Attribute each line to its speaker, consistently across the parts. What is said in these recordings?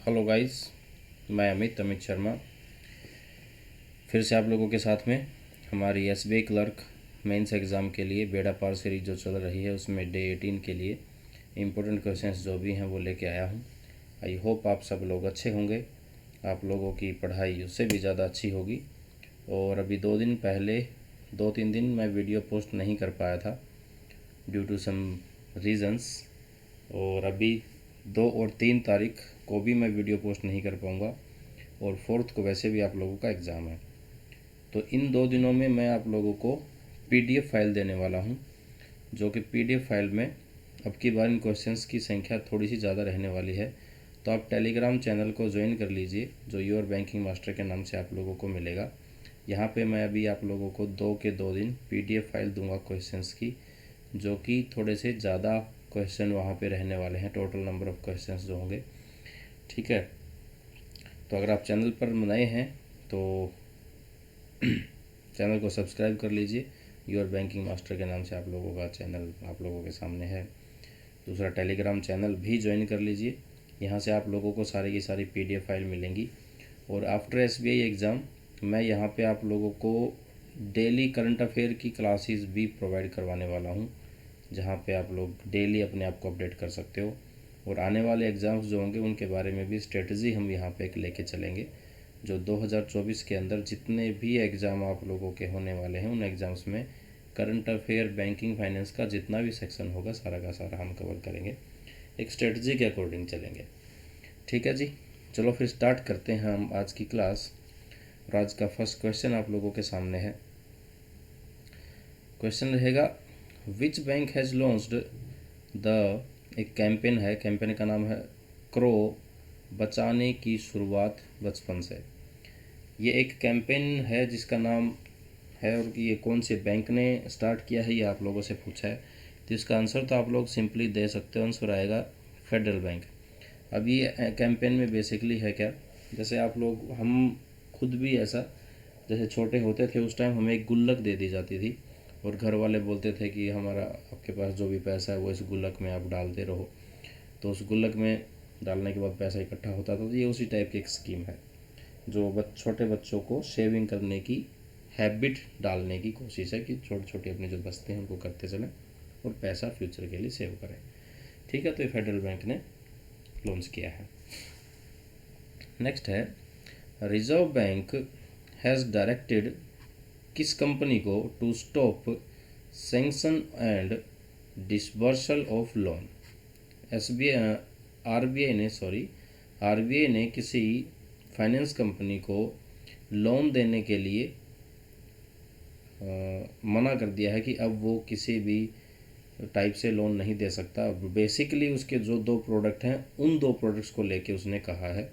Speaker 1: Hello guys, मैं अमित शर्मा फिर से आप लोगों के साथ में हमारी एसबीआई क्लर्क मेंस एग्ज़ाम के लिए बेड़ा पार सीरीज जो चल रही है उसमें डे 18 के लिए इम्पोर्टेंट क्वेश्चंस जो भी हैं वो लेके आया हूँ। आई होप आप सब लोग अच्छे होंगे, आप लोगों की पढ़ाई उससे भी ज़्यादा अच्छी होगी। और अभी 2 दिन पहले 2-3 दिन मैं वीडियो पोस्ट नहीं कर पाया था ड्यू टू सम रीज़न्स, और अभी 2 और 3 तारीख को भी मैं वीडियो पोस्ट नहीं कर पाऊँगा, और 4th को वैसे भी आप लोगों का एग्ज़ाम है। तो इन 2 दिनों में मैं आप लोगों को पीडीएफ फाइल देने वाला हूँ, जो कि पीडीएफ फाइल में अब की बार इन क्वेश्चंस की संख्या थोड़ी सी ज़्यादा रहने वाली है। तो आप टेलीग्राम चैनल को ज्वाइन कर लीजिए, जो योर बैंकिंग मास्टर के नाम से आप लोगों को मिलेगा। यहाँ पे मैं अभी आप लोगों को 2 दिन पीडीएफ फाइल दूंगा क्वेश्चंस की, जो कि थोड़े से ज़्यादा क्वेश्चन वहाँ पे रहने वाले हैं, टोटल नंबर ऑफ़ क्वेश्चंस जो होंगे। ठीक है, तो अगर आप चैनल पर नए हैं तो चैनल को सब्सक्राइब कर लीजिए। योर बैंकिंग मास्टर के नाम से आप लोगों का चैनल आप लोगों के सामने है। दूसरा, टेलीग्राम चैनल भी ज्वाइन कर लीजिए, यहाँ से आप लोगों को सारी की सारी पीडीएफ फाइल मिलेंगी। और आफ्टर एसबीआई एग्ज़ाम मैं यहाँ पे आप लोगों को डेली करंट अफेयर की क्लासेस भी प्रोवाइड करवाने वाला हूँ, जहाँ पे आप लोग डेली अपने आप को अपडेट कर सकते हो। और आने वाले एग्ज़ाम्स जो होंगे उनके बारे में भी स्ट्रेटजी हम यहाँ पे एक लेके चलेंगे। जो 2024 के अंदर जितने भी एग्ज़ाम आप लोगों के होने वाले हैं, उन एग्ज़ाम्स में करंट अफेयर, बैंकिंग, फाइनेंस का जितना भी सेक्शन होगा सारा का सारा हम कवर करेंगे, एक स्ट्रेटजी के अकॉर्डिंग चलेंगे। ठीक है जी, चलो फिर स्टार्ट करते हैं हम आज की क्लास। और आज का फर्स्ट क्वेश्चन आप लोगों के सामने है। क्वेश्चन रहेगा, विच बैंक हैज़ लॉन्च्ड द, एक कैंपेन है, कैंपेन का नाम है क्रो बचाने की शुरुआत बचपन से। ये एक कैंपेन है जिसका नाम है, और कि ये कौन से बैंक ने स्टार्ट किया है ये आप लोगों से पूछा है। तो इसका आंसर तो आप लोग सिंपली दे सकते हो, आंसर आएगा फेडरल बैंक। अब ये कैंपेन में बेसिकली है क्या, जैसे आप लोग, हम खुद भी ऐसा, जैसे छोटे होते थे उस टाइम हमें एक गुल्लक दे दी जाती थी, और घर वाले बोलते थे कि हमारा, आपके पास जो भी पैसा है वो इस गुल्लक में आप डालते रहो। तो उस गुल्लक में डालने के बाद पैसा इकट्ठा होता था। तो ये उसी टाइप की एक स्कीम है, जो छोटे बच्चों को सेविंग करने की हैबिट डालने की कोशिश है, कि छोटे छोटे अपने जो बचते हैं उनको करते चलें और पैसा फ्यूचर के लिए सेव करें। ठीक है, तो ये फेडरल बैंक ने लॉन्च किया है। नेक्स्ट है, रिजर्व बैंक हैज़ डायरेक्टेड किस कंपनी को to stop sanction and disbursal of loan. RBI ने किसी फाइनेंस कंपनी को लोन देने के लिए मना कर दिया है कि अब वो किसी भी टाइप से लोन नहीं दे सकता। बेसिकली उसके जो 2 प्रोडक्ट हैं, उन 2 प्रोडक्ट्स को लेके उसने कहा है,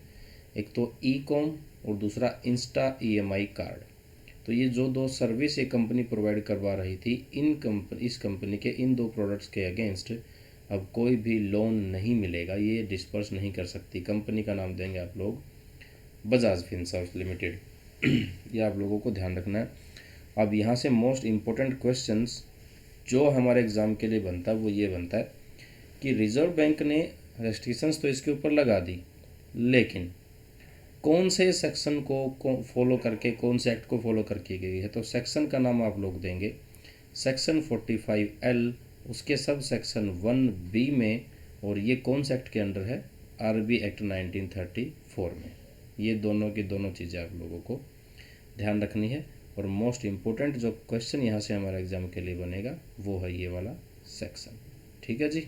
Speaker 1: एक तो ई कॉम और दूसरा इंस्टा ईएमआई कार्ड। तो ये जो 2 सर्विस ये कंपनी प्रोवाइड करवा रही थी, इस कंपनी के इन 2 प्रोडक्ट्स के अगेंस्ट अब कोई भी लोन नहीं मिलेगा, ये डिस्पर्स नहीं कर सकती। कंपनी का नाम देंगे आप लोग बजाज फिनसर्व लिमिटेड। ये आप लोगों को ध्यान रखना है। अब यहाँ से मोस्ट इम्पोर्टेंट क्वेश्चंस जो हमारे एग्ज़ाम के लिए बनता है वो ये बनता है कि रिजर्व बैंक ने रेस्ट्रिक्शंस तो इसके ऊपर लगा दी, लेकिन कौन से सेक्शन को फॉलो करके, कौन से एक्ट को फॉलो करके गई है। तो सेक्शन का नाम आप लोग देंगे सेक्शन 45L, उसके सब सेक्शन 1B में, और ये कौन से एक्ट के अंडर है, आरबी एक्ट 1934 में। ये दोनों की दोनों चीज़ें आप लोगों को ध्यान रखनी है। और मोस्ट इम्पोर्टेंट जो क्वेश्चन यहाँ से हमारे एग्जाम के लिए बनेगा वो है ये वाला सेक्शन। ठीक है जी,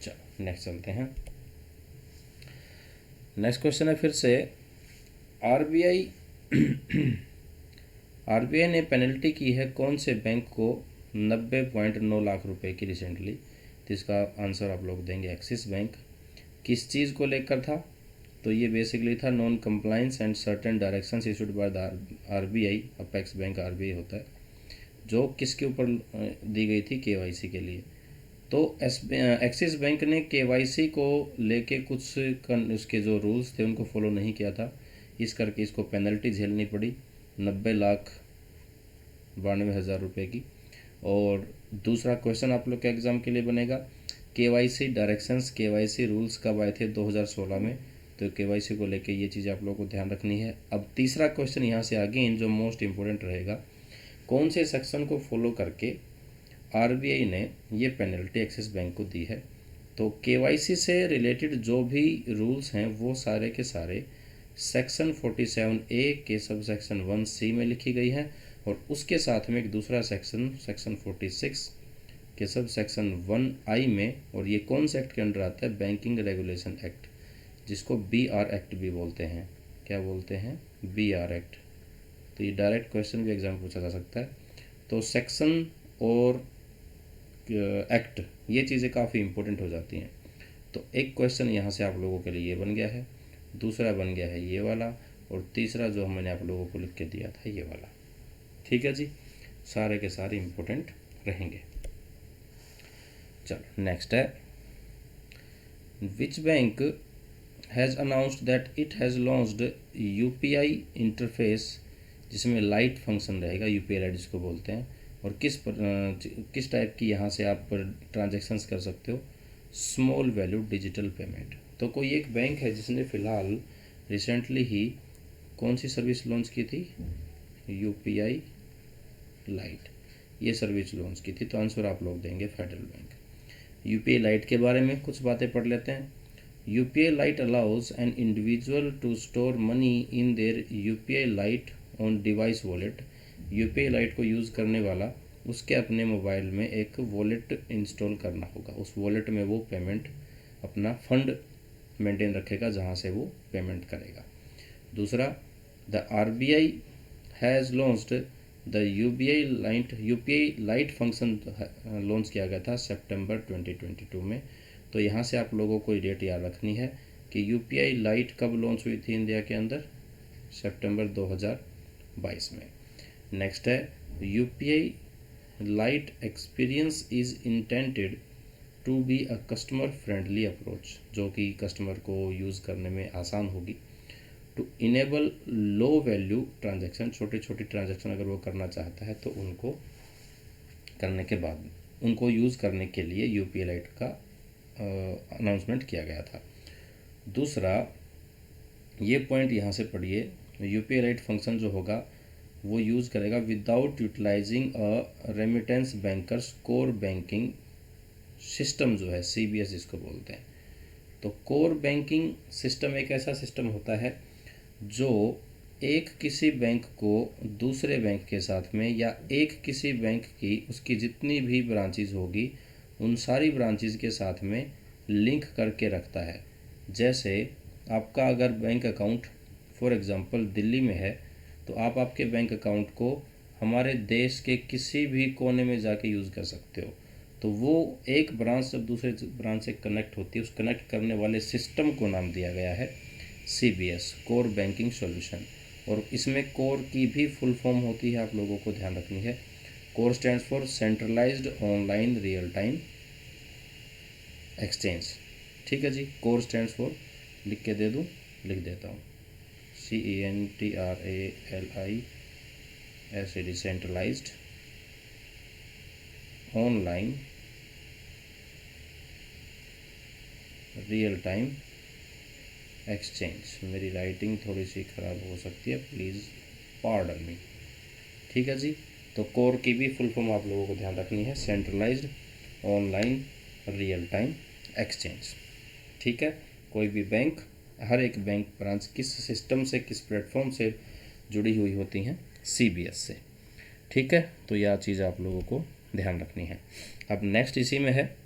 Speaker 1: चलो नेक्स्ट चलते हैं। नेक्स्ट क्वेश्चन है फिर से, आरबीआई ने पेनल्टी की है कौन से बैंक को 90.9 लाख रुपए की रिसेंटली। तो इसका आंसर आप लोग देंगे एक्सिस बैंक। किस चीज़ को लेकर था, तो ये बेसिकली था non compliance and certain directions issued by the RBI, apex bank RBI होता है, जो किसके ऊपर दी गई थी, केवाईसी के लिए। तो एक्सिस बैंक ने केवाईसी को लेके कुछ उसके जो रूल्स थे उनको फॉलो नहीं किया था, इस करके इसको पेनल्टी झेलनी पड़ी 90,92,000 रुपये की। और दूसरा क्वेश्चन आप लोग के एग्ज़ाम के लिए बनेगा, केवाईसी डायरेक्शंस, केवाईसी रूल्स कब आए थे, 2016 में। तो केवाईसी को लेके ये चीज़ आप लोगों को ध्यान रखनी है। अब तीसरा क्वेश्चन यहाँ से अगेन जो मोस्ट इम्पोर्टेंट रहेगा, कौन से सेक्शन को फॉलो करके आरबीआई ने ये पेनल्टी एक्सिस बैंक को दी है। तो केवाईसी से रिलेटेड जो भी रूल्स हैं वो सारे के सारे सेक्शन 47A के सब सेक्शन 1C में लिखी गई है, और उसके साथ में एक दूसरा सेक्शन 46 के सब सेक्शन 1I में, और ये कौन से एक्ट के अंडर आता है, बैंकिंग रेगुलेशन एक्ट, जिसको BR एक्ट भी बोलते हैं। क्या बोलते हैं, BR एक्ट। तो ये डायरेक्ट क्वेश्चन भी एग्जाम पूछा जा सकता है। तो सेक्शन और एक्ट ये चीज़ें काफ़ी इंपॉर्टेंट हो जाती हैं। तो एक क्वेश्चन यहाँ से आप लोगों के लिए ये बन गया है, दूसरा बन गया है ये वाला, और तीसरा जो मैंने आप लोगों को लिख के दिया था ये वाला। ठीक है जी, सारे के सारे इंपॉर्टेंट रहेंगे। चलो नेक्स्ट है, which bank has announced that it has launched UPI interface, जिसमें लाइट फंक्शन रहेगा, UPI लाइट जिसको बोलते हैं, और किस टाइप की यहाँ से आप ट्रांजैक्शंस कर सकते हो, स्मॉल वैल्यू डिजिटल पेमेंट। तो कोई एक बैंक है जिसने फ़िलहाल रिसेंटली ही कौन सी सर्विस लॉन्च की थी, UPI लाइट, ये सर्विस लॉन्च की थी। तो आंसर आप लोग देंगे फेडरल बैंक। UPI लाइट के बारे में कुछ बातें पढ़ लेते हैं। UPI lite allows an individual to store money in their UPI lite on device wallet. UPI lite को यूज़ करने वाला उसके अपने मोबाइल में एक वॉलेट इंस्टॉल करना होगा, उस वॉलेट में वो पेमेंट अपना फंड मेंटेन रखेगा जहाँ से वो पेमेंट करेगा। दूसरा, the RBI has launched the UPI light function launch किया गया था सितंबर 2022 में। तो यहाँ से आप लोगों को डेट याद रखनी है कि UPI लाइट कब लॉन्च हुई थी इंडिया के अंदर, सितंबर 2022 में। नेक्स्ट है, UPI lite experience is intended to be a customer friendly approach, जो कि कस्टमर को यूज़ करने में आसान होगी, to enable low value transaction, छोटे छोटे ट्रांजैक्शन अगर वो करना चाहता है तो उनको करने के बाद उनको यूज़ करने के लिए UPI लाइट का अनाउंसमेंट किया गया था। दूसरा, ये पॉइंट यहाँ से पढ़िए, UPI लाइट फंक्शन जो होगा वो यूज़ करेगा without utilizing a remittance bankers core banking system, जो है CBS जिसको बोलते हैं। तो कोर बैंकिंग सिस्टम एक ऐसा सिस्टम होता है जो एक किसी बैंक को दूसरे बैंक के साथ में, या एक किसी बैंक की उसकी जितनी भी ब्रांचेज होगी उन सारी ब्रांचेज के साथ में लिंक करके रखता है। जैसे आपका अगर bank account for example Delhi में है, तो आप आपके बैंक अकाउंट को हमारे देश के किसी भी कोने में जाके यूज़ कर सकते हो। तो वो एक ब्रांच जब दूसरे ब्रांच से कनेक्ट होती है, उस कनेक्ट करने वाले सिस्टम को नाम दिया गया है CBS, कोर बैंकिंग सॉल्यूशन। और इसमें कोर की भी फुल फॉर्म होती है, आप लोगों को ध्यान रखनी है। Core stands for centralised online real time exchange. ठीक है जी, कोर स्टैंड्स फॉर लिख के दे दूँ, लिख देता हूँ, CENTRALISED centralised online real time exchange. मेरी राइटिंग थोड़ी सी ख़राब हो सकती है, प्लीज़ पार्डन मी। ठीक है जी, तो कोर की भी फुल फॉर्म आप लोगों को ध्यान रखनी है, centralised online real time exchange. ठीक है, कोई भी बैंक, हर एक बैंक ब्रांच किस सिस्टम से, किस प्लेटफॉर्म से जुड़ी हुई होती हैं, CBS से। ठीक है, तो यह चीज़ आप लोगों को ध्यान रखनी है। अब नेक्स्ट इसी में है,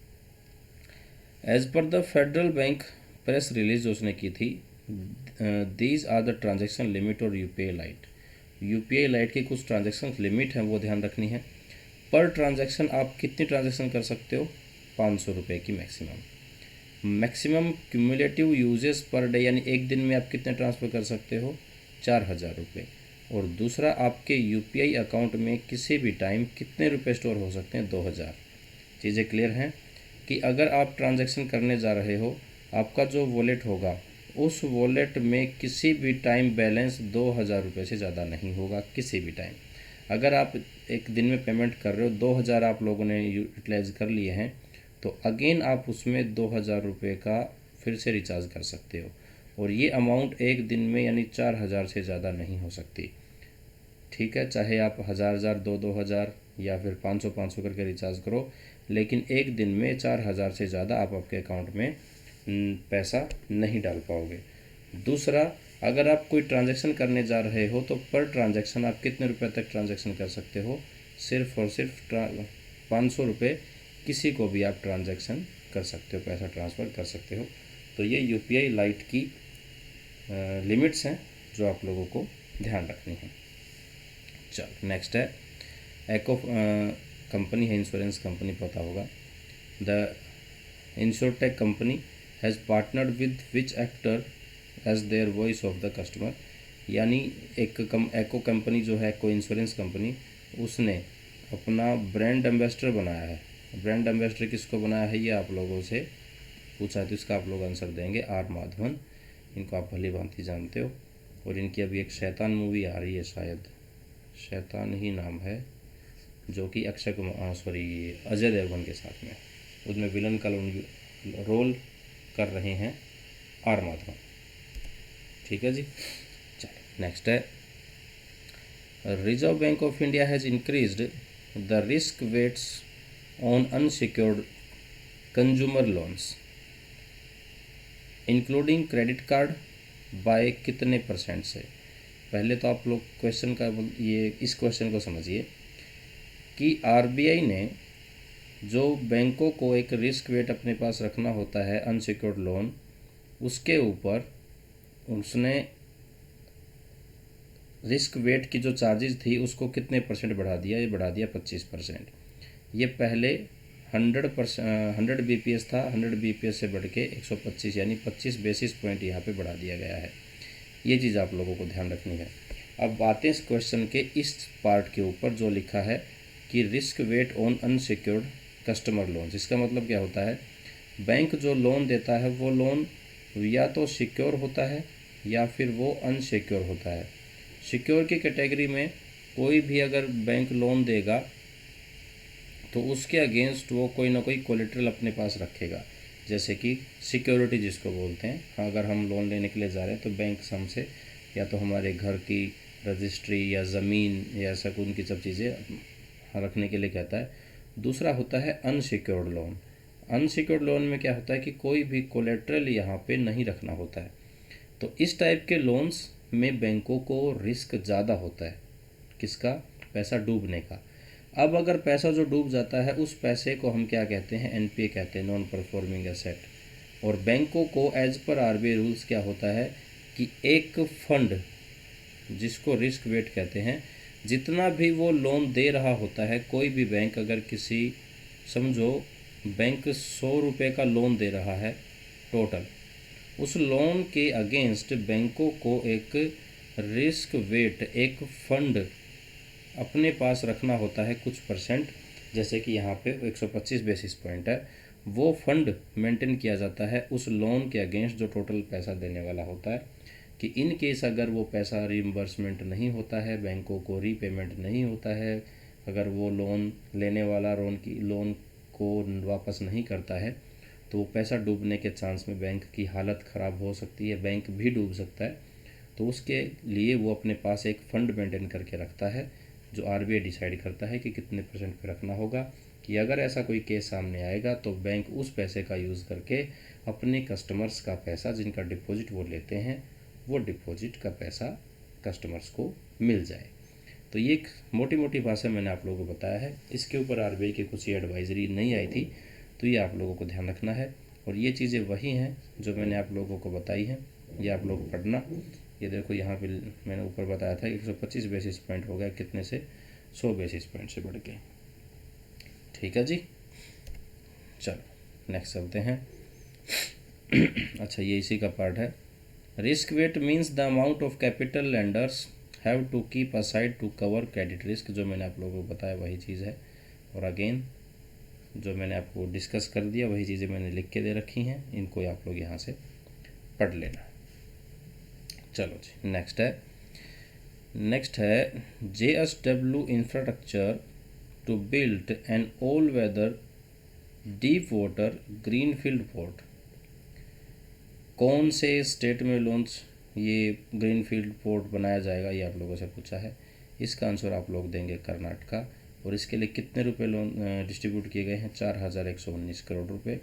Speaker 1: as per the Federal Bank press release जो उसने की थी, these are the transaction limit और UPI लाइट की कुछ ट्रांजेक्शन लिमिट हैं, वो ध्यान रखनी है। पर ट्रांजेक्शन आप कितनी ट्रांजेक्शन कर सकते हो, 500 रुपये की maximum cumulative uses per day, यानी एक दिन में आप कितने ट्रांसफ़र कर सकते हो, 4000 रुपये। और दूसरा, आपके UPI अकाउंट में किसी भी टाइम कितने रुपए स्टोर हो सकते हैं, 2000। चीज़ें क्लियर हैं कि अगर आप ट्रांजैक्शन करने जा रहे हो, आपका जो वॉलेट होगा उस वॉलेट में किसी भी टाइम बैलेंस 2000 रुपये से ज़्यादा नहीं होगा, किसी भी टाइम। अगर आप एक दिन में पेमेंट कर रहे हो, 2000 आप लोगों ने यूटिलाइज कर लिए हैं, तो अगेन आप उसमें 2000 रुपये का फिर से रिचार्ज कर सकते हो। और ये अमाउंट एक दिन में यानी 4,000 से ज़्यादा नहीं हो सकती। ठीक है, चाहे आप 1,000 दो हज़ार या फिर 500 करके रिचार्ज करो, लेकिन एक दिन में 4,000 से ज़्यादा आप आपके अकाउंट में पैसा नहीं डाल पाओगे। दूसरा, अगर आप कोई ट्रांजैक्शन करने जा रहे हो तो पर ट्रांजैक्शन आप कितने रुपए तक ट्रांजैक्शन कर सकते हो? सिर्फ और सिर्फ 500 रुपये किसी को भी आप ट्रांजैक्शन कर सकते हो, पैसा ट्रांसफ़र कर सकते हो। तो ये यूपीआई लाइट की लिमिट्स हैं जो आप लोगों को ध्यान रखनी है। चलो नेक्स्ट है एको कंपनी है, इंश्योरेंस कंपनी पता होगा। The insurtech company has partnered with which actor as their voice of the customer. यानी एको कंपनी जो है, एको इंश्योरेंस कंपनी, उसने अपना ब्रांड एम्बेसडर बनाया है। ब्रांड एम्बेसडर किसको बनाया है ये आप लोगों से पूछा है तो इसका आप लोग आंसर देंगे आर माधवन। इनको आप भली भांति जानते हो। और इनकी अभी एक शैतान मूवी आ रही है, शायद शैतान ही नाम है, जो कि अजय देवगन के साथ में, उसमें विलन का रोल कर रहे हैं आर माधवन। ठीक है जी। चलो नेक्स्ट है Reserve Bank of India has increased the risk weights on unsecured consumer loans including credit card by कितने % से? पहले तो आप लोग क्वेश्चन का ये इस क्वेश्चन को समझिए कि आरबीआई ने जो बैंकों को एक रिस्क वेट अपने पास रखना होता है अनसिक्योर्ड लोन, उसके ऊपर उसने रिस्क वेट की जो चार्जेस थी उसको कितने % बढ़ा दिया? ये बढ़ा दिया 25%। ये पहले 100 बीपीएस था, 100 बीपीएस से बढ़ के 125 यानी 25 बेसिस पॉइंट यहाँ पे बढ़ा दिया गया है। ये चीज़ आप लोगों को ध्यान रखनी है। अब बातें इस क्वेश्चन के इस पार्ट के ऊपर जो लिखा है कि risk wait on unsecured customer loans. इसका मतलब क्या होता है? बैंक जो लोन देता है वो लोन या तो सिक्योर होता है या फिर वो अनसिक्योर होता है। सिक्योर की कैटेगरी में कोई भी अगर बैंक लोन देगा तो उसके अगेंस्ट वो कोई ना कोई कोलेटरल अपने पास रखेगा, जैसे कि सिक्योरिटी जिसको बोलते हैं। हाँ, अगर हम लोन लेने के लिए जा रहे हैं तो बैंक हमसे या तो हमारे घर की रजिस्ट्री या ज़मीन या ऐसा उनकी सब चीज़ें रखने के लिए कहता है। दूसरा होता है अनसिक्योर्ड लोन। अनसिक्योर्ड लोन में क्या होता है कि कोई भी कोलेटरल यहाँ पे नहीं रखना होता है। तो इस टाइप के लोन्स में बैंकों को रिस्क ज़्यादा होता है। किसका? पैसा डूबने का। अब अगर पैसा जो डूब जाता है उस पैसे को हम क्या कहते हैं? एनपीए कहते हैं, नॉन परफॉर्मिंग एसेट। और बैंकों को एज पर आरबीआई रूल्स क्या होता है कि एक फंड जिसको रिस्क वेट कहते हैं, जितना भी वो लोन दे रहा होता है, कोई भी बैंक अगर किसी समझो बैंक 100 रुपये का लोन दे रहा है टोटल, उस लोन के अगेंस्ट बैंकों को एक रिस्क वेट, एक फंड अपने पास रखना होता है कुछ %। जैसे कि यहाँ पे 125 बेसिस पॉइंट है, वो फंड मेंटेन किया जाता है उस लोन के अगेंस्ट जो टोटल पैसा देने वाला होता है, कि इन केस अगर वो पैसा रीइंबर्समेंट नहीं होता है, बैंकों को रीपेमेंट नहीं होता है, अगर वो लोन लेने वाला लोन को वापस नहीं करता है, तो वो पैसा डूबने के चांस में बैंक की हालत ख़राब हो सकती है, बैंक भी डूब सकता है। तो उसके लिए वो अपने पास एक फ़ंड मेंटेन करके रखता है, जो आरबीआई डिसाइड करता है कि कितने % पे रखना होगा, कि अगर ऐसा कोई केस सामने आएगा तो बैंक उस पैसे का यूज़ करके अपने कस्टमर्स का पैसा, जिनका डिपॉजिट वो लेते हैं, वो डिपॉजिट का पैसा कस्टमर्स को मिल जाए। तो ये एक मोटी मोटी भाषा मैंने आप लोगों को बताया है। इसके ऊपर आरबीआई की कुछ ये एडवाइजरी नहीं आई थी, तो ये आप लोगों को ध्यान रखना है। और ये चीज़ें वही हैं जो मैंने आप लोगों को बताई हैं, ये आप लोग पढ़ना। ये देखो यहाँ पे मैंने ऊपर बताया था 125 बेसिस पॉइंट हो गया कितने से? 100 बेसिस पॉइंट से बढ़ के। ठीक है जी। चलो नेक्स्ट चलते हैं। अच्छा, ये इसी का पार्ट है। Risk weight means the amount of capital lenders have to keep aside to cover credit risk. जो मैंने आप लोगों को बताया वही चीज़ है। और अगेन जो मैंने आपको डिस्कस कर दिया वही चीज़ें मैंने लिख के दे रखी हैं, इनको आप लोग यहाँ से पढ़ लेना। चलो जी, नेक्स्ट है JSW infrastructure to build an all weather deep water greenfield port कौन से स्टेट में लॉन्च ये ग्रीनफील्ड पोर्ट बनाया जाएगा, ये आप लोगों से पूछा है। इसका आंसर आप लोग देंगे कर्नाटका। और इसके लिए कितने रुपए लोन डिस्ट्रीब्यूट किए गए हैं, 4119 करोड़ रुपए।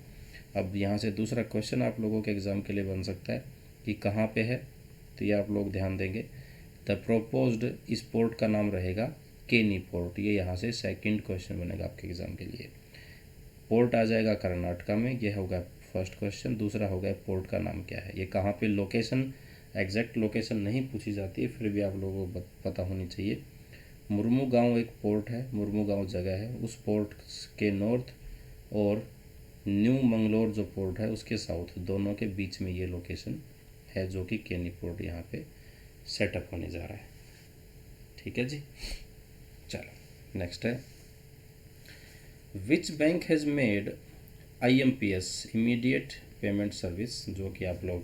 Speaker 1: अब यहाँ से दूसरा क्वेश्चन आप लोगों के एग्ज़ाम के लिए बन सकता है कि कहाँ पे है, तो ये आप लोग ध्यान देंगे। द प्रोपोज्ड इस पोर्ट का नाम रहेगा केनी पोर्ट। ये यहाँ से सेकंड क्वेश्चन बनेगा आपके एग्ज़ाम के लिए। पोर्ट आ जाएगा कर्नाटका में, ये होगा फर्स्ट क्वेश्चन। दूसरा होगा पोर्ट का नाम क्या है, ये कहाँ पे लोकेशन, एग्जैक्ट लोकेशन नहीं पूछी जाती है, फिर भी आप लोगों को पता होनी चाहिए। मुर्मू गांव एक पोर्ट है, मुर्मू गांव जगह है, उस पोर्ट के नॉर्थ और न्यू मंगलोर जो पोर्ट है उसके साउथ, दोनों के बीच में ये लोकेशन है, जो कि केनी पोर्ट यहाँ पे सेटअप होने जा रहा है। ठीक है जी, चलो नेक्स्ट है, which bank has made IMPS immediate payment service, जो कि आप लोग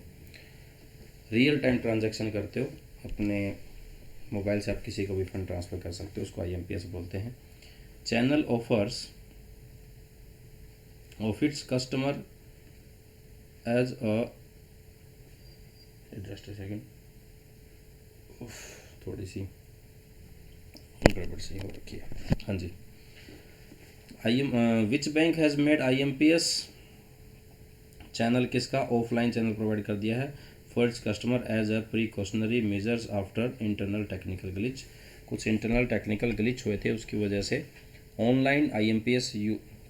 Speaker 1: रियल टाइम ट्रांजैक्शन करते हो, अपने मोबाइल से आप किसी को भी फंड ट्रांसफ़र कर सकते हो, उसको IMPS बोलते हैं। Channel offers of its customer as a, just a second, थोड़ी सी गड़बड़ सी हो रखी है। हाँ जी, which bank has made IMPS channel किसका ऑफलाइन चैनल प्रोवाइड कर दिया है for its customer as a precautionary measures after internal technical glitch. कुछ इंटरनल टेक्निकल ग्लिच हुए थे, उसकी वजह से ऑनलाइन IMPS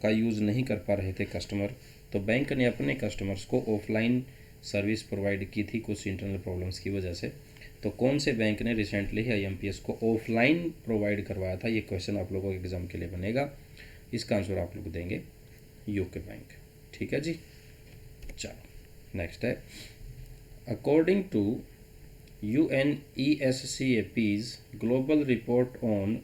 Speaker 1: का यूज़ नहीं कर पा रहे थे कस्टमर, तो बैंक ने अपने कस्टमर्स को ऑफलाइन सर्विस प्रोवाइड की थी कुछ इंटरनल प्रॉब्लम्स की वजह से। तो कौन से बैंक ने रिसेंटली IMPS को ऑफलाइन प्रोवाइड करवाया था, ये क्वेश्चन आप लोगों के एग्जाम के लिए बनेगा। इसका आंसर आप लोग देंगे यूके बैंक। ठीक है जी, चलो नेक्स्ट है, according to UNESCAP's global report on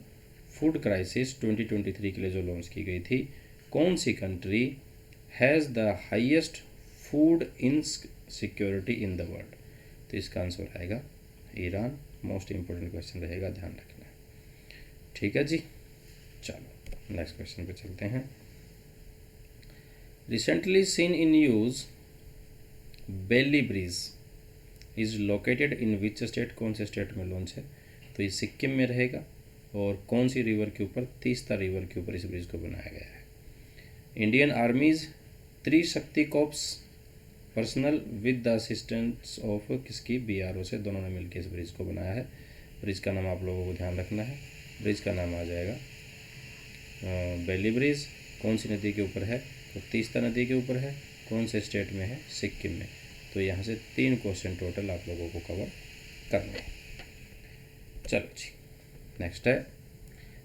Speaker 1: food crisis 2023 के लिए जो लॉन्च की गई थी, कौन सी country has the highest food insecurity in the world, तो इसका आंसर आएगा ईरान। मोस्ट इंपॉर्टेंट क्वेश्चन रहेगा, ध्यान रखना है। ठीक है जी, चलो नेक्स्ट क्वेश्चन पे चलते हैं। Recently seen in news Bailey bridge is located in which state, कौन से स्टेट में लॉन्च है, तो ये सिक्किम में रहेगा। और कौन सी रिवर के ऊपर, तीस्ता रिवर के ऊपर इस ब्रिज को बनाया गया है। Indian armies Trishakti corps personnel with the assistance of किसकी, BRO से, दोनों ने मिलकर इस ब्रिज को बनाया है। ब्रिज का नाम आप लोगों को ध्यान रखना है, ब्रिज का नाम आ जाएगा बेली ब्रिज। कौन सी नदी के ऊपर है, तो तीस्ता नदी के ऊपर है। कौन से स्टेट में है, सिक्किम में। तो यहाँ से 3 क्वेश्चन टोटल आप लोगों को कवर करने हैं। चलो जी, नेक्स्ट है,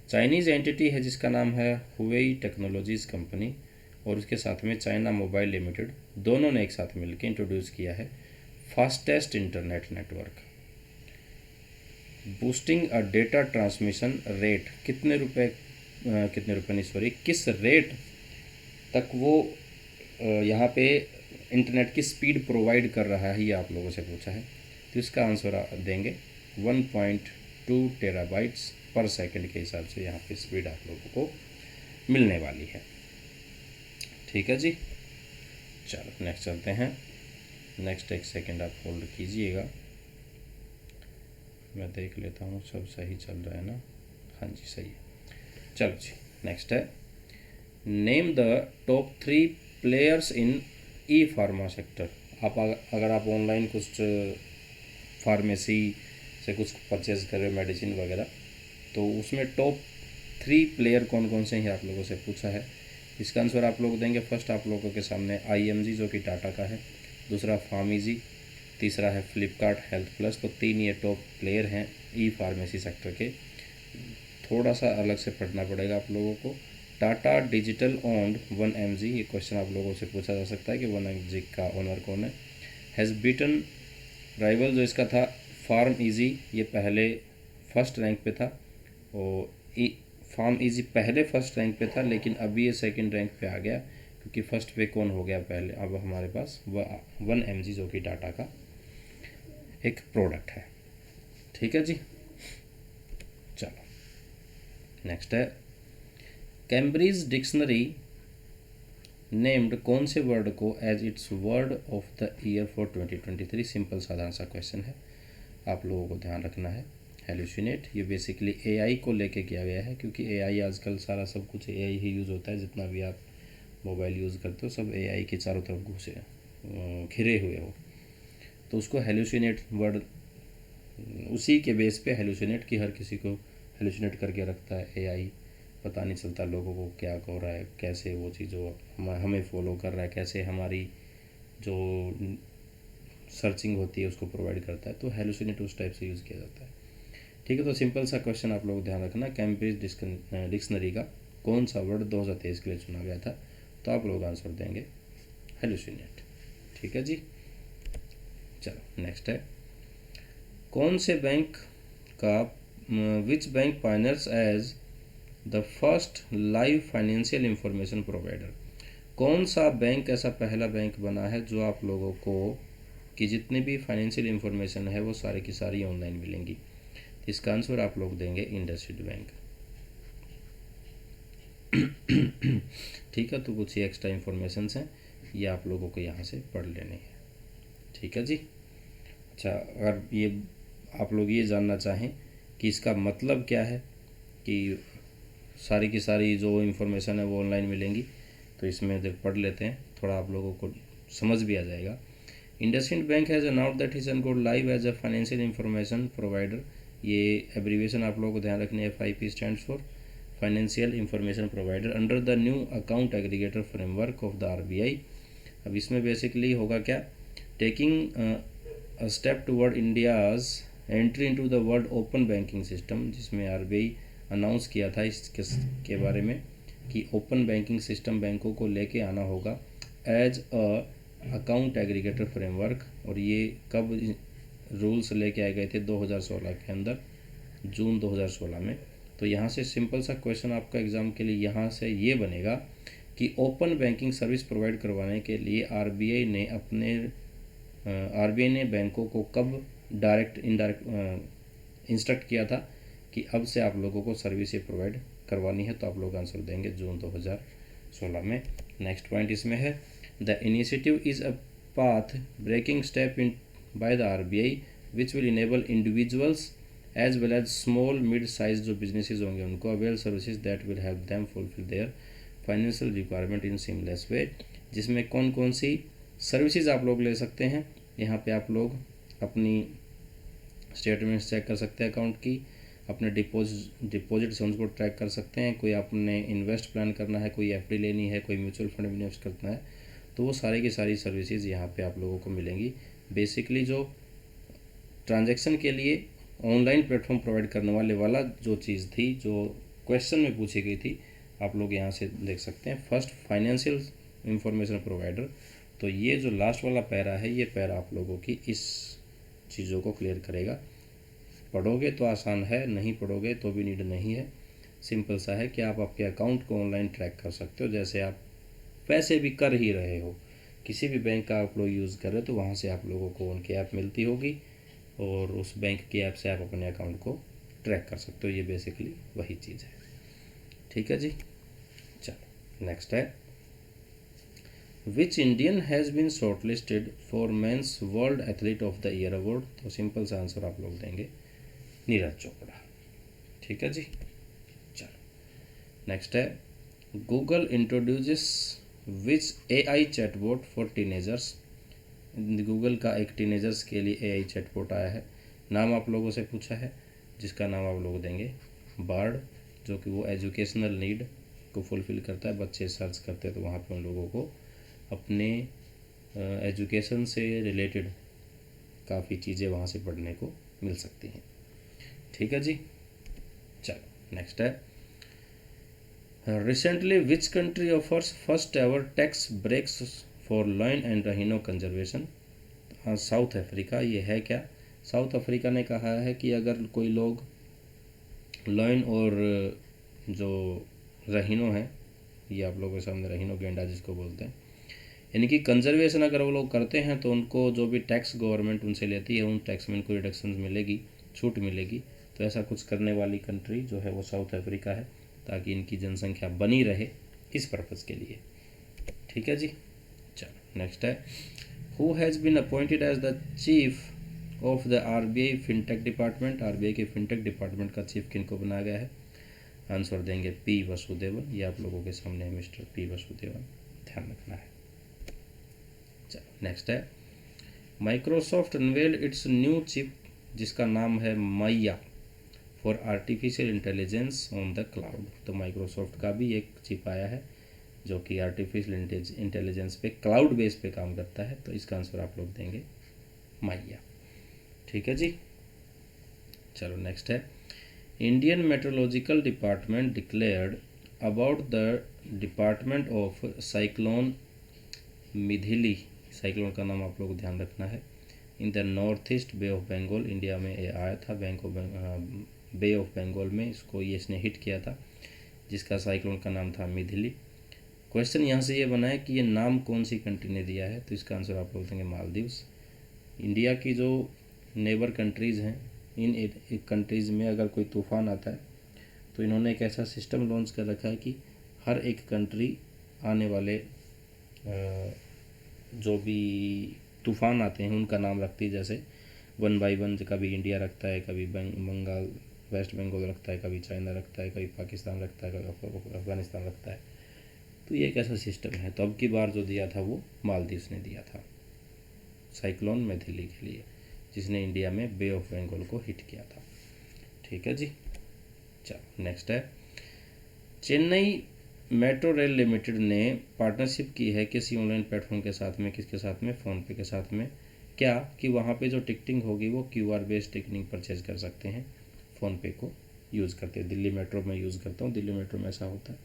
Speaker 1: चाइनीज़ एंटिटी है जिसका नाम है हुवेई टेक्नोलॉजीज़ कंपनी, और उसके साथ में चाइना मोबाइल लिमिटेड, दोनों ने एक साथ मिलकर इंट्रोड्यूस किया है fastest internet network boosting a data transmission rate. कितने रुपए नहीं सॉरी, किस रेट तक वो यहाँ पे इंटरनेट की स्पीड प्रोवाइड कर रहा है, ये आप लोगों से पूछा है। तो इसका आंसर देंगे 1.2 टेराबाइट्स पर सेकंड के हिसाब से यहाँ पे स्पीड आप लोगों को मिलने वाली है। ठीक है जी, चलो नेक्स्ट चलते हैं। नेक्स्ट एक सेकंड आप होल्ड कीजिएगा, मैं देख लेता हूँ सब सही चल रहा है ना। हाँ जी सही है। चलो जी, नेक्स्ट है, name the top 3 players in pharma sector. आप अगर आप ऑनलाइन कुछ फार्मेसी से कुछ परचेज कर रहे हो, मेडिसिन वगैरह, तो उसमें टॉप 3 प्लेयर कौन कौन से हैं आप लोगों से पूछा है। इसका आंसर आप लोग देंगे, फर्स्ट आप लोगों के सामने IMG जो कि टाटा का है, दूसरा फार्मीजी, तीसरा है फ्लिपकार्ट हेल्थ प्लस। तो 3 ये टॉप प्लेयर हैं फार्मेसी सेक्टर के। थोड़ा सा अलग से पढ़ना पड़ेगा आप लोगों को। टाटा डिजिटल ओन्ड 1mg, ये क्वेश्चन आप लोगों से पूछा जा सकता है कि 1mg का ओनर कौन है। हैज़ बीटन राइवल जो इसका था फार्म इजी, ये पहले फर्स्ट रैंक पे था, और फार्म इजी पहले फर्स्ट रैंक पे था, लेकिन अभी ये सेकंड रैंक पे आ गया, क्योंकि फर्स्ट पे कौन हो गया पहले, अब हमारे पास 1mg जो कि टाटा का एक प्रोडक्ट है। ठीक है जी, चलो नेक्स्ट है, कैम्ब्रिज डिक्शनरी नेम्ड कौन से वर्ड को as its word of the year for 2023? Simple साधारण सा क्वेश्चन है, आप लोगों को ध्यान रखना है। हेलुसिनेट ये बेसिकली एआई को लेके किया गया है, क्योंकि एआई आजकल सारा सब कुछ एआई ही यूज़ होता है। जितना भी आप मोबाइल यूज़ करते हो सब एआई के चारों तरफ घुसे घिरे हुए हो, तो उसको हेलुसिनेट वर्ड उसी के बेस पे हेलुसिनेट की हर किसी को हेलुसिनेट करके रखता है एआई। पता नहीं चलता लोगों को क्या हो रहा है, कैसे वो चीज़ हमें फॉलो कर रहा है, कैसे हमारी जो सर्चिंग होती है उसको प्रोवाइड करता है। तो हेलुसिनेट उस टाइप से यूज़ किया जाता है। ठीक है, तो सिंपल सा क्वेश्चन आप लोग ध्यान रखना, कैम्ब्रिज डिक्शनरी का कौन सा वर्ड 2023 के लिए चुना गया था? तो आप लोग आंसर देंगे हेलुसिनेट। ठीक है जी, चलो नेक्स्ट है, कौन से बैंक का which bank pioneers as the first live financial information provider? कौन सा बैंक ऐसा पहला बैंक बना है जो आप लोगों को कि जितनी भी फाइनेंशियल इंफॉर्मेशन है वो सारी की सारी ऑनलाइन मिलेंगी? इसका आंसर आप लोग देंगे इंडसइंड बैंक। ठीक है, तो कुछ ही एक्स्ट्रा इन्फॉर्मेशन हैं, ये आप लोगों को यहाँ से पढ़ लेने हैं। ठीक है जी, अच्छा, अगर ये आप लोग ये जानना चाहें कि इसका मतलब क्या है कि सारी की सारी जो इन्फॉर्मेशन है वो ऑनलाइन मिलेंगी, तो इसमें देख पढ़ लेते हैं, थोड़ा आप लोगों को समझ भी आ जाएगा। IndusInd bank has announced that is an gone live as a financial information provider. ये एब्रीविएशन आप लोगों को ध्यान रखनी है, FIP stands for financial information provider under the new account aggregator framework of the RBI। अब इसमें बेसिकली होगा क्या, taking a step toward India's entry into the world open banking system, जिसमें RBI अनाउंस किया था इसके बारे में कि ओपन बैंकिंग सिस्टम बैंकों को लेके आना होगा as a account aggregator framework. और ये कब रूल्स लेके आए गए थे? 2016 के अंदर, जून 2016 में। तो यहाँ से सिंपल सा क्वेश्चन आपका एग्ज़ाम के लिए यहाँ से ये बनेगा कि ओपन बैंकिंग सर्विस प्रोवाइड करवाने के लिए आरबीआई ने बैंकों को कब डायरेक्ट इनडायरेक्ट इंस्ट्रक्ट किया था कि अब से आप लोगों को सर्विस ये प्रोवाइड करवानी है? तो आप लोग आंसर देंगे जून 2016 में। नेक्स्ट पॉइंट इसमें है, the initiative is a path breaking step in by the RBI which will enable individuals as well as small mid size जो बिजनेसेस होंगे उनको avail services that will help them fulfil their financial requirement in seamless way. जिसमें कौन कौन सी services आप लोग ले सकते हैं? यहाँ पे आप लोग अपनी स्टेटमेंट्स चेक कर सकते हैं अकाउंट की, अपने डिपॉजिट से उनको ट्रैक कर सकते हैं, कोई आपने इन्वेस्ट प्लान करना है, कोई FD लेनी है, कोई म्यूचुअल फंड में इन्वेस्ट करना है, तो वो सारी की सारी सर्विसेज यहाँ पे आप लोगों को मिलेंगी। बेसिकली जो ट्रांजैक्शन के लिए ऑनलाइन प्लेटफॉर्म प्रोवाइड करने वाला जो चीज़ थी, जो क्वेश्चन में पूछी गई थी, आप लोग यहाँ से देख सकते हैं, फर्स्ट फाइनेंशियल इंफॉर्मेशन प्रोवाइडर। तो ये जो लास्ट वाला पैरा है, ये पैरा आप लोगों की इस चीज़ों को क्लियर करेगा। पढ़ोगे तो आसान है, नहीं पढ़ोगे तो भी नीड नहीं है। सिंपल सा है कि आप आपके अकाउंट को ऑनलाइन ट्रैक कर सकते हो, जैसे आप वैसे भी कर ही रहे हो, किसी भी बैंक का आप लोग यूज़ कर रहे हो तो वहाँ से आप लोगों को उनकी ऐप मिलती होगी और उस बैंक की ऐप से आप अपने अकाउंट को ट्रैक कर सकते हो। ये बेसिकली वही चीज़ है। ठीक है जी, चलो नेक्स्ट है, which Indian has been shortlisted for men's world athlete of the year award? तो सिंपल सा आंसर आप लोग देंगे नीरज चोपड़ा। ठीक है जी, चलो नेक्स्ट है, Google introduces which AI chatbot for teenagers? Google का एक टीनेजर्स के लिए AI चैटबॉट आया है, नाम आप लोगों से पूछा है, जिसका नाम आप लोग देंगे बार्ड, जो कि वो एजुकेशनल नीड को फुलफ़िल करता है। बच्चे सर्च करते हैं तो वहाँ पे उन लोगों को अपने एजुकेशन से रिलेटेड काफ़ी चीज़ें वहाँ से पढ़ने को मिल सकती हैं। ठीक है जी, चलो नेक्स्ट है, recently which country offers first ever tax breaks for lion and rhino conservation? हाँ, साउथ अफ्रीका। ये है क्या? साउथ अफ्रीका ने कहा है कि अगर कोई लोग लॉयन और जो रहीनो है, ये आप लोगों के सामने रहीनो गेंडा जिसको बोलते हैं, यानी कि कंजर्वेशन अगर वो लोग करते हैं तो उनको जो भी टैक्स गवर्नमेंट उनसे लेती है उन टैक्स में उनको रिडक्शन मिलेगी, छूट मिलेगी। तो ऐसा कुछ करने वाली कंट्री जो है वो साउथ अफ्रीका है, ताकि इनकी जनसंख्या बनी रहे, इस पर्पज़ के लिए। ठीक ठीक है जी। चलो नेक्स्ट है, who has been appointed as the chief of the RBI fintech department. RBI के फिनटेक डिपार्टमेंट का चीफ किनको बनाया गया है? आंसर देंगे पी वसुदेवन। ये आप लोगों के सामने है, मिस्टर पी वसुदेवन, ध्यान रखना है। चलो नेक्स्ट है, Microsoft unveiled its new chip जिसका नाम है Maia for artificial intelligence on the cloud. तो माइक्रोसॉफ्ट का भी एक चिप आया है जो कि आर्टिफिशियल इंटेलिजेंस पे क्लाउड बेस पे काम करता है, तो इसका आंसर आप लोग देंगे माया। ठीक है जी। चलो नेक्स्ट है, Indian meteorological department declared about the department of cyclone Mithili. Cyclone का नाम आप लोग ध्यान रखना है। In the north east bay of Bengal, India में ये आया था बे ऑफ बंगाल में, इसने हिट किया था, जिसका साइक्लोन का नाम था मिथिली। क्वेश्चन यहाँ से ये बना है कि ये नाम कौन सी कंट्री ने दिया है, तो इसका आंसर आप लोग देंगे मालदीव्स। इंडिया की जो नेबर कंट्रीज़ हैं, इन कंट्रीज़ में अगर कोई तूफ़ान आता है तो इन्होंने एक ऐसा सिस्टम लॉन्च कर रखा है कि हर एक कंट्री आने वाले जो भी तूफ़ान आते हैं उनका नाम रखती है, जैसे 1 बाय 1 कभी इंडिया रखता है, कभी बंगाल वेस्ट बंगाल रखता है, कभी चाइना रखता है, कभी पाकिस्तान रखता है, कभी अफ़गानिस्तान रखता है। तो ये एक ऐसा सिस्टम है। तो अब की बार जो दिया था वो मालदीव्स ने दिया था साइक्लोन मिथिली के लिए, जिसने इंडिया में बे ऑफ बंगाल को हिट किया था। ठीक है जी। चलो नेक्स्ट है, चेन्नई मेट्रो रेल लिमिटेड ने पार्टनरशिप की है किसी ऑनलाइन प्लेटफॉर्म के साथ में, किसके साथ में? फ़ोनपे के साथ में। क्या कि वहाँ पे जो टिकटिंग होगी वो QR बेस्ड टिकटिंग परचेज कर सकते हैं फ़ोनपे को यूज़ करते हैं। दिल्ली मेट्रो में यूज़ करता हूँ, दिल्ली मेट्रो में ऐसा होता है,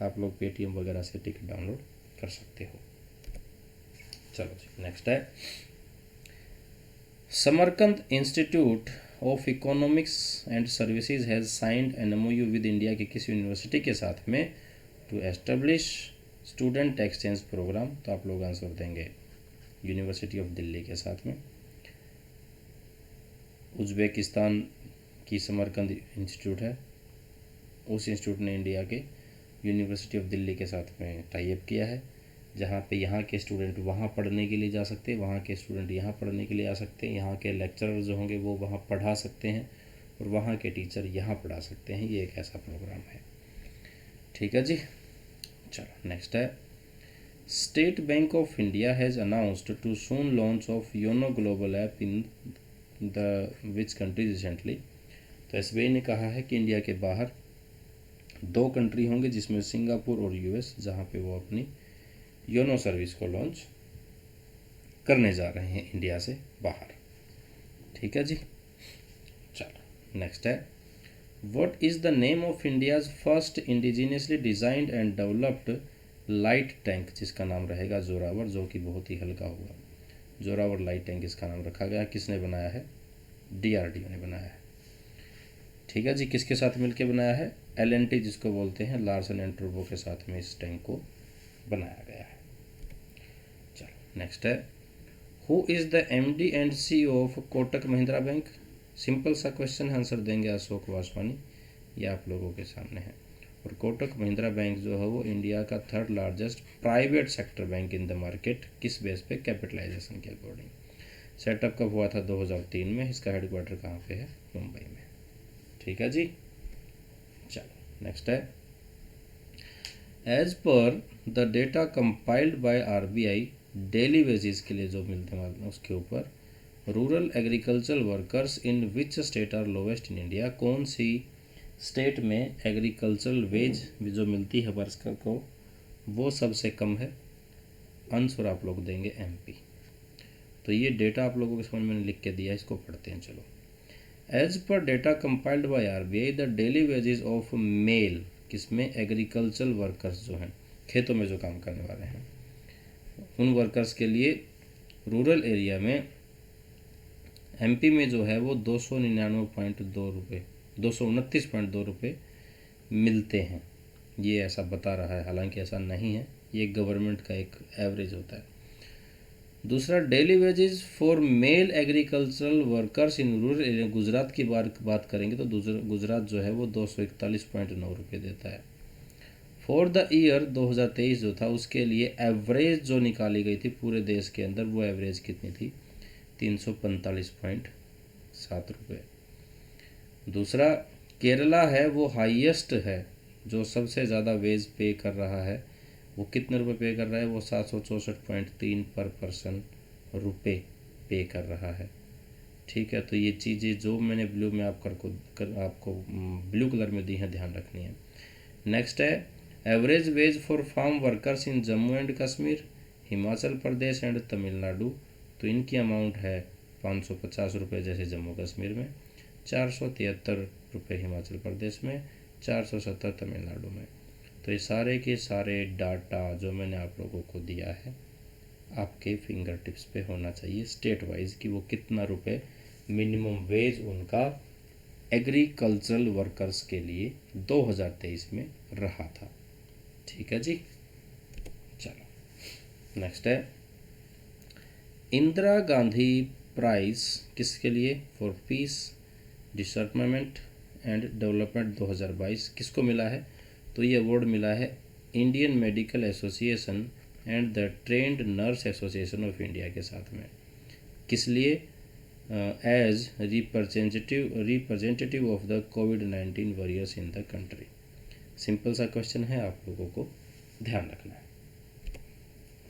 Speaker 1: आप लोग पेटीएम वगैरह से टिकट डाउनलोड कर सकते हो। चलो जी नेक्स्ट है, Samarkand institute of economics and services has signed an MOU with India की किस यूनिवर्सिटी के साथ में to establish student exchange programme. तो आप लोग आंसर देंगे यूनिवर्सिटी ऑफ दिल्ली के साथ में। उज़्बेकिस्तान की समरकंद इंस्टीट्यूट है, उस इंस्टीट्यूट ने इंडिया के यूनिवर्सिटी ऑफ दिल्ली के साथ में टाई अप किया है, जहाँ पे यहाँ के स्टूडेंट वहाँ पढ़ने के लिए जा सकते हैं, वहाँ के स्टूडेंट यहाँ पढ़ने के लिए आ सकते हैं, यहाँ के लेक्चरर जो होंगे वो वहाँ पढ़ा सकते हैं और वहाँ के टीचर यहाँ पढ़ा सकते हैं। ये एक ऐसा प्रोग्राम है। ठीक है जी। चलो नेक्स्ट है, State Bank of India has announced too soon launch of YONO global app in the which country recently. तो SBI ने कहा है कि इंडिया के बाहर 2 कंट्री होंगे, जिसमें सिंगापुर और US, जहाँ पे वो अपनी योनो सर्विस को लॉन्च करने जा रहे हैं इंडिया से बाहर। ठीक है जी। चलो नेक्स्ट है, what is the name of India's first indigenously designed and developed light tank, जिसका नाम रहेगा जोरावर, जो कि बहुत ही हल्का होगा। जोरावर लाइट टैंक इसका नाम रखा गया। किसने बनाया है? DRDO ने बनाया है। ठीक है जी। किसके साथ मिलकर बनाया है? LNT जिसको बोलते हैं, लार्सन एंड टूब्रो के साथ में इस टैंक को बनाया गया है। चलो नेक्स्ट है, who is the MD and CEO of Kotak Mahindra bank. Simple सा क्वेश्चन है, आंसर देंगे अशोक वासवानी। ये आप लोगों के सामने है। और कोटक महिंद्रा बैंक जो है वो इंडिया का 3rd largest private sector bank in the market. किस बेस पे? कैपिटलाइजेशन के अकॉर्डिंग। सेटअप कब हुआ था? 2003 में। इसका हेडक्वार्टर कहाँ पे है? मुंबई में। ठीक है जी। चलो नेक्स्ट है, as per the data compiled by RBI daily wages के लिए जो मिलते हैं उसके ऊपर, rural agriculture workers in which state are lowest in India. कौन सी स्टेट में एग्रीकल्चरल वेज जो मिलती है वर्कर को वो सबसे कम है? आंसर आप लोग देंगे MP। तो ये डेटा आप लोगों के समझ में लिख के दिया, इसको पढ़ते हैं। चलो, as per data compiled by RBI the daily wages of male, किसमें? एग्रीकल्चरल वर्कर्स जो हैं, खेतों में जो काम करने वाले हैं, उन वर्कर्स के लिए रूरल एरिया में MP में जो है वो 299.2 रुपये 229.2 रुपये मिलते हैं। ये ऐसा बता रहा है, हालांकि ऐसा नहीं है, ये गवर्नमेंट का एक एवरेज होता है। दूसरा, daily wages for male agricultural workers in rural area, Gujarat की बात करेंगे तो गुजरात जो है वो 241.9 रुपये देता है। फॉर द ईयर 2023 जो था उसके लिए एवरेज जो निकाली गई थी पूरे देश के अंदर, वो एवरेज कितनी थी? 345.7 रुपये। दूसरा, केरला है वो हाईएस्ट है, जो सबसे ज़्यादा वेज पे कर रहा है। वो कितने रुपए पे कर रहा है? वो 764.3 पर पर्सन रुपये पे कर रहा है। ठीक है, तो ये चीज़ें जो मैंने ब्लू में आपको ब्लू कलर में दी हैं, ध्यान रखनी है। नेक्स्ट है average wage for farm workers in Jammu and Kashmir, Himachal Pradesh and Tamil Nadu. तो इनकी अमाउंट है 550 रुपये जैसे जम्मू कश्मीर में, 473 रुपये हिमाचल प्रदेश में, 470 तमिलनाडु में। तो ये सारे के सारे डाटा जो मैंने आप लोगों को दिया है आपके फिंगर टिप्स पे होना चाहिए स्टेट वाइज कि वो कितना रुपए मिनिमम वेज उनका एग्रीकल्चरल वर्कर्स के लिए 2023 में रहा था। ठीक है जी, चलो नेक्स्ट है इंदिरा गांधी प्राइज किसके लिए? For peace disarmament and development 2022 किसको मिला है? तो ये अवार्ड मिला है Indian Medical Association and the trained nurse association of India के साथ में। किस लिए? एज रिप्रेजेंटेटिव ऑफ द कोविड-19 warriors in the country. Simple सा क्वेश्चन है, आप लोगों को ध्यान रखना है।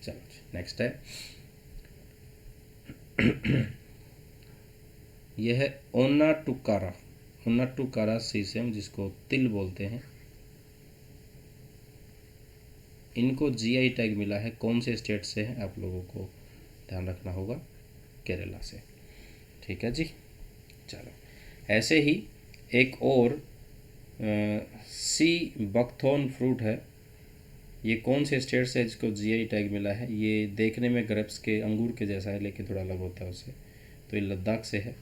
Speaker 1: चलो नेक्स्ट है यह है ओनाटुकारा सीसम, जिसको तिल बोलते हैं। इनको जीआई टैग मिला है, कौन से स्टेट से है आप लोगों को ध्यान रखना होगा, केरला से। ठीक है जी, चलो ऐसे ही एक और सी बकथॉर्न फ्रूट है, ये कौन से स्टेट से जिसको जीआई टैग मिला है? ये देखने में ग्रेप्स के अंगूर के जैसा है लेकिन थोड़ा अलग होता है उससे। तो ये लद्दाख से है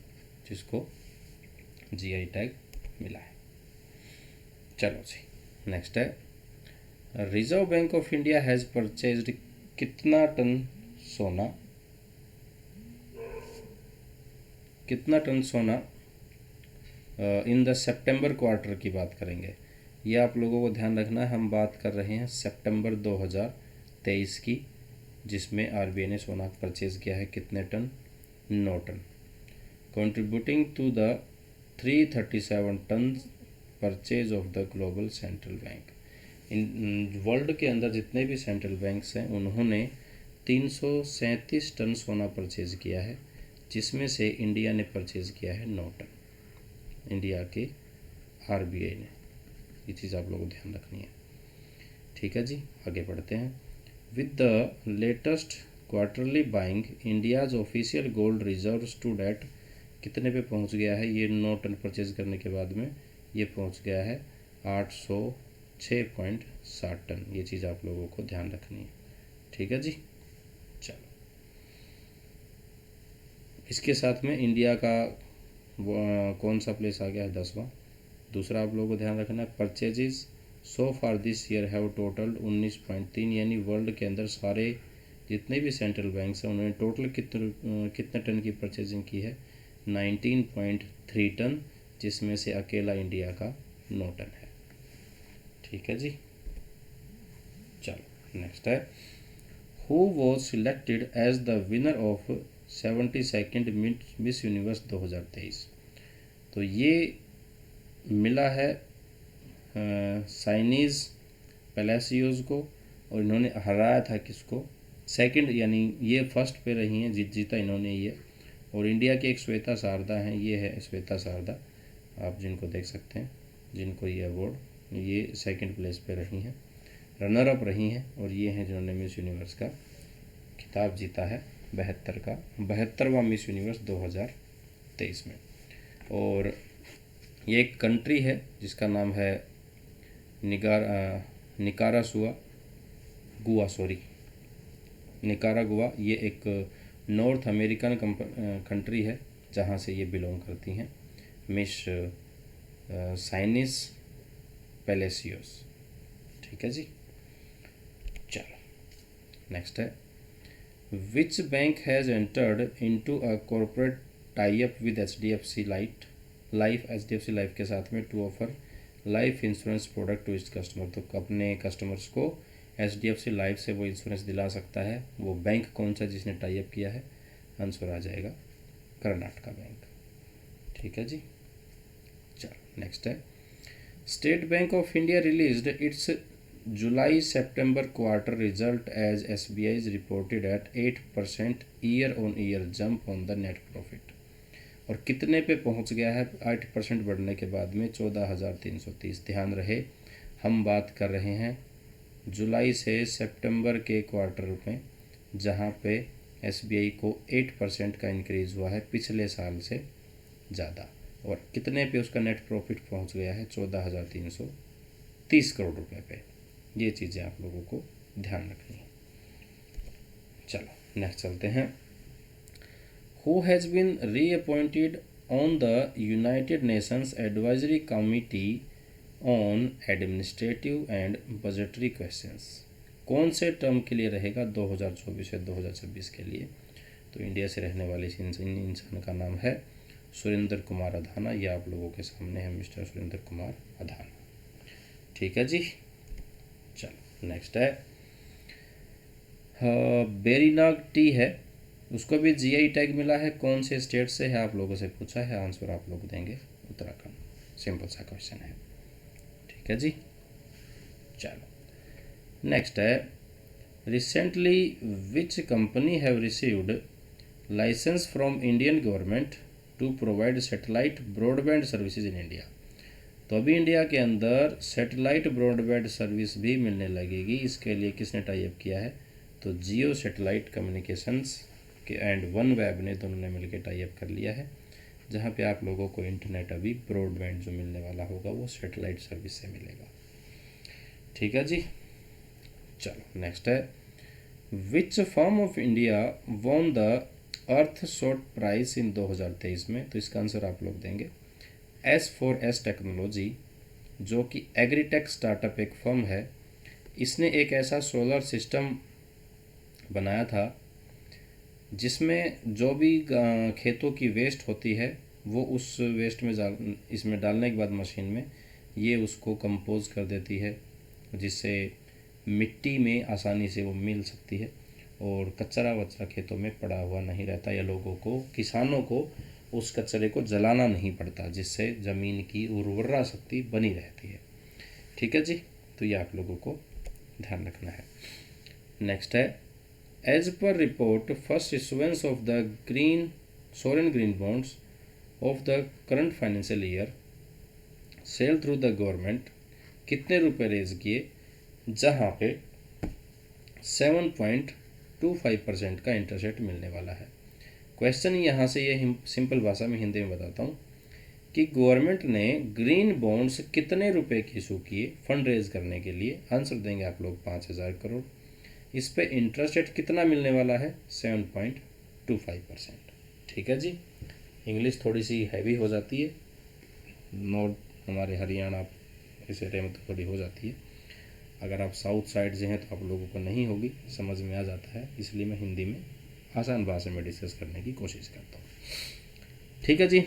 Speaker 1: जिसको जीआई टैग मिला है। चलो जी नेक्स्ट है Reserve Bank of India has purchased कितना टन सोना इन द सितंबर क्वार्टर की बात करेंगे। ये आप लोगों को ध्यान रखना है, हम बात कर रहे हैं सितंबर 2023 की, जिसमें आरबीआई ने सोना परचेज किया है कितने tonne? 9 tonne, contributing to the 337 tonne purchase of the global central bank. इन वर्ल्ड के अंदर जितने भी सेंट्रल बैंक्स हैं उन्होंने 337 टन सोना परचेज किया है, जिसमें से इंडिया ने परचेज किया है 9 टन, इंडिया के आरबीआई ने। ये चीज़ आप लोगों को ध्यान रखनी है। ठीक है जी, आगे बढ़ते हैं। With the latest quarterly buying India's official gold reserve stood at कितने पे पहुंच गया है? ये 9 टन परचेज करने के बाद में ये पहुंच गया है 806.7 टन। ये चीज़ आप लोगों को ध्यान रखनी है। ठीक है जी, चलो इसके साथ में इंडिया का कौन सा प्लेस आ गया है? 10वां। दूसरा आप लोगों को ध्यान रखना है purchases so far this year have total 19.3, यानी वर्ल्ड के अंदर सारे जितने भी सेंट्रल बैंक्स हैं उन्होंने टोटल कितने टन की परचेजिंग की है? 19.3 टन, जिसमें से अकेला इंडिया का 9 टन है। ठीक है जी, चलो नेक्स्ट है who was selected as the winner of 72nd Miss Universe 2023। तो ये मिला है साइनीज पैलेसियोज को, और इन्होंने हराया था किसको? सेकंड, यानी ये फर्स्ट पे रही हैं, जीता इन्होंने ये। और इंडिया की एक श्वेता शारदा हैं, ये है श्वेता शारदा, आप जिनको देख सकते हैं, जिनको ये अवार्ड, ये सेकंड प्लेस पे रही हैं, रनर अप रही हैं, और ये हैं जिन्होंने मिस यूनिवर्स का खिताब जीता है 72वां मिस यूनिवर्स 2023 में। और ये एक कंट्री है जिसका नाम है निकारागुआ। ये एक नॉर्थ अमेरिकन कंट्री है जहाँ से ये बिलोंग करती हैं, मिस साइनिस पैलेसियोस। ठीक है जी, चलो नेक्स्ट है which bank has entered into a corporate tie up with HDFC life के साथ में to offer life insurance product to its customer, तो अपने कस्टमर्स को HDFC लाइफ से वो इंश्योरेंस दिला सकता है। वो बैंक कौन सा जिसने टाई अप किया है? आंसर आ जाएगा कर्नाटका बैंक। ठीक है जी। चलो नेक्स्ट है, State Bank of India released its July September quarter result as SBI is reported at 8% year on year jump on the net profit. और कितने पे पहुंच गया है 8% बढ़ने के बाद में? 14,330। ध्यान रहे हम बात कर रहे हैं जुलाई से सितंबर के क्वार्टर में, जहां पे SBI को 8% का इंक्रीज़ हुआ है पिछले साल से ज़्यादा। और कितने पे उसका नेट प्रॉफिट पहुंच गया है? 14,330 करोड़ रुपए पे। ये चीज़ें आप लोगों को ध्यान रखनी है। चलो नेक्स्ट चलते हैं। Who has been reappointed on the United Nations advisory committee on administrative and budgetary questions. कौन से टर्म के लिए रहेगा? 2024 से 2026 के लिए। तो इंडिया से रहने वाले इंसान का नाम है सुरेंद्र कुमार अधाना। ये आप लोगों के सामने है मिस्टर सुरेंद्र कुमार अधाना। ठीक है जी। चलो नेक्स्ट है, बेरीनाग टी है, उसको भी GI टैग मिला है। कौन से स्टेट से है आप लोगों से पूछा है, आंसर आप लोग देंगे उत्तराखंड। सिंपल सा क्वेश्चन है। ठीक है जी। चलो नेक्स्ट है, recently which company have received licence from Indian government to provide satellite broadband services in India. तो अभी इंडिया के अंदर सैटेलाइट ब्रॉडबैंड सर्विस भी मिलने लगेगी। इसके लिए किसने टाई अप किया है? तो जियो सैटेलाइट कम्युनिकेशंस के एंड वन वेब ने दोनों ने मिलकर टाई अप कर लिया है, जहाँ पे आप लोगों को इंटरनेट अभी ब्रॉडबैंड जो मिलने वाला होगा वो सैटेलाइट सर्विस से मिलेगा। ठीक है जी। चलो नेक्स्ट है, which firm of India won the Earthshot prize in 2023 में? तो इसका आंसर आप लोग देंगे S4S टेक्नोलॉजी, जो कि एग्रीटेक स्टार्टअप एक फर्म है। इसने एक ऐसा सोलर सिस्टम बनाया था जिसमें जो भी खेतों की वेस्ट होती है वो उस वेस्ट में इसमें डालने के बाद मशीन में ये उसको कंपोज कर देती है, जिससे मिट्टी में आसानी से वो मिल सकती है और कचरा वचरा खेतों में पड़ा हुआ नहीं रहता, या लोगों को, किसानों को उस कचरे को जलाना नहीं पड़ता, जिससे ज़मीन की उर्वरा शक्ति बनी रहती है। ठीक है जी। तो ये आप लोगों को ध्यान रखना है। नेक्स्ट है, as per report first issuance of the sovereign green bonds of the current financial year sale through the government, कितने रुपए रेज किए? जहाँ पे 7.25% का इंटरेस्ट रेट मिलने वाला है। क्वेश्चन यहाँ से ये सिंपल भाषा में हिंदी में बताता हूँ कि गवर्नमेंट ने ग्रीन बॉन्ड्स कितने रुपए की इशू किए फंड रेज करने के लिए? आंसर देंगे आप लोग 5,000 करोड़। इस पे इंटरेस्ट रेट कितना मिलने वाला है? 7.25%। ठीक है जी। इंग्लिश थोड़ी सी हैवी हो जाती है, नॉर्थ हमारे हरियाणा इस एरिया में तो थोड़ी हो जाती है। अगर आप साउथ साइड से हैं तो आप लोगों को नहीं होगी, समझ में आ जाता है, इसलिए मैं हिंदी में आसान भाषा में डिस्कस करने की कोशिश करता हूँ। ठीक है जी।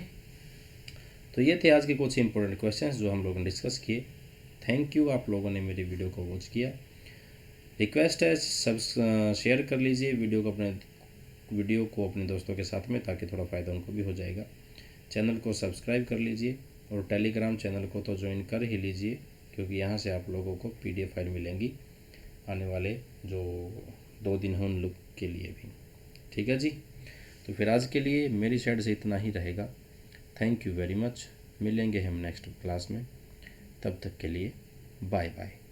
Speaker 1: तो ये थे आज के कुछ इंपॉर्टेंट क्वेश्चंस जो हम लोगों ने डिस्कस किए। थैंक यू आप लोगों ने मेरी वीडियो को वॉच किया। रिक्वेस्ट है सब शेयर कर लीजिए वीडियो को अपने दोस्तों के साथ में, ताकि थोड़ा फ़ायदा उनको भी हो जाएगा। चैनल को सब्सक्राइब कर लीजिए और टेलीग्राम चैनल को तो ज्वाइन कर ही लीजिए, क्योंकि यहाँ से आप लोगों को PDF फाइल मिलेंगी आने वाले जो 2 दिन हैं उन लोग के लिए भी। ठीक है जी। तो फिर आज के लिए मेरी साइड से इतना ही रहेगा। Thank you very much. मिलेंगे हम नेक्स्ट क्लास में, तब तक के लिए बाय बाय।